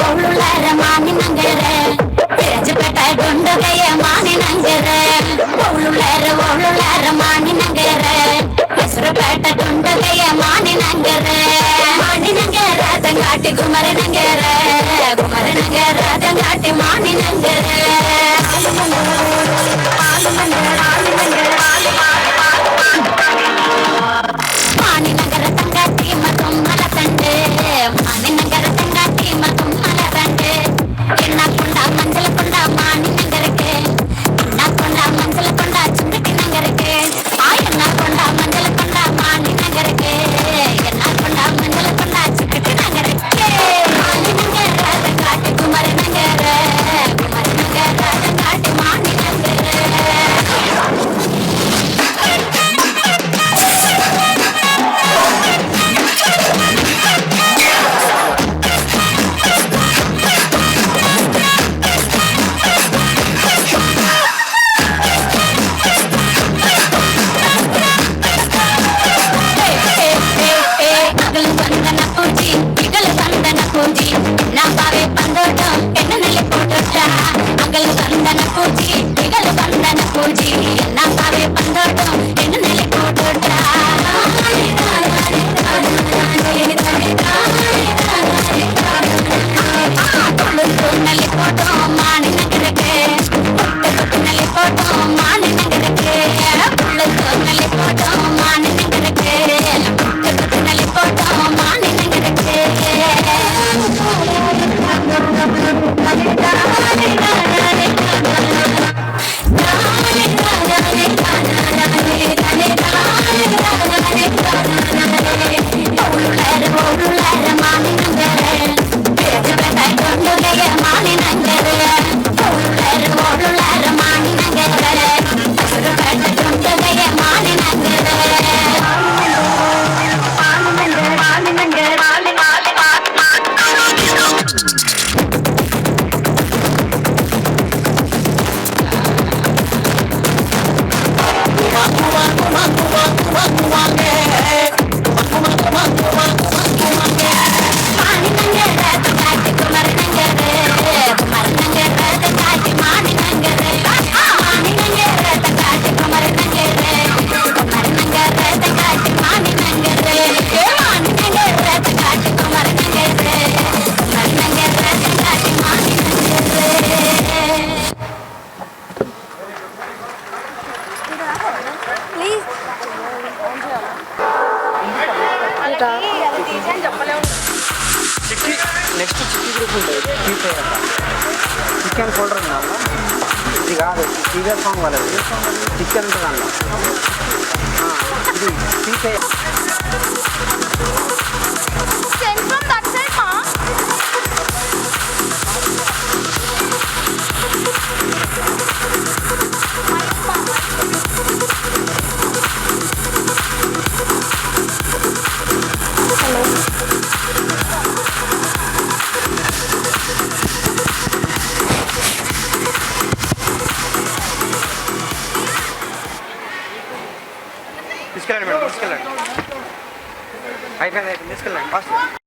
ఓళ్ళులార మానినంగర తేజపేట గుండుగయ్య మానినంగర ఓళ్ళులార మానినంగర ಹೆಸರುಪೇಟ ಗುಂಡುಗಯ್ಯ ಮಾನಿನಂಗರ ದಂಗಾಟಿ ಗುಮರನಂಗರ ದಂಗಾಟಿ ಮಾನಿನಂಗರ மானிநகர தங்காட்டி மற்றும் மலத்தண்டு மானிநகர தங்காட்டி மற்றும் மலத்தண்டு என்ன கொண்டா மஞ்சள் கொண்டா மானிநகருக்கு என்ன கொண்டா மஞ்சள் கொண்டா சுண்டட்டி நகருக்கு என்ன கொண்டா மஞ்சள் கொண்டா மானிநகருக்கு என்ன கொண்டா மஞ்சள் கொண்டா சுண்டட்டி நகருக்கு மானிநகர தங்காட்டி குமரநகர தங்காட்டி மானிநகர నెక్స్ట్ చిట్టి గ్రూప్ ఉంటుంది చికెన్ ఫోల్డర్ ఉందా ఇది కాదు టీజర్ సాంగ్ వాళ్ళది చికెన్ ఉంటుంది అన్న ఇది టీచర్ తీసుకెళ్ళండి మేడం తీసుకెళ్ళండి అయిపోయింది తీసుకెళ్ళండి ఫాస్ట్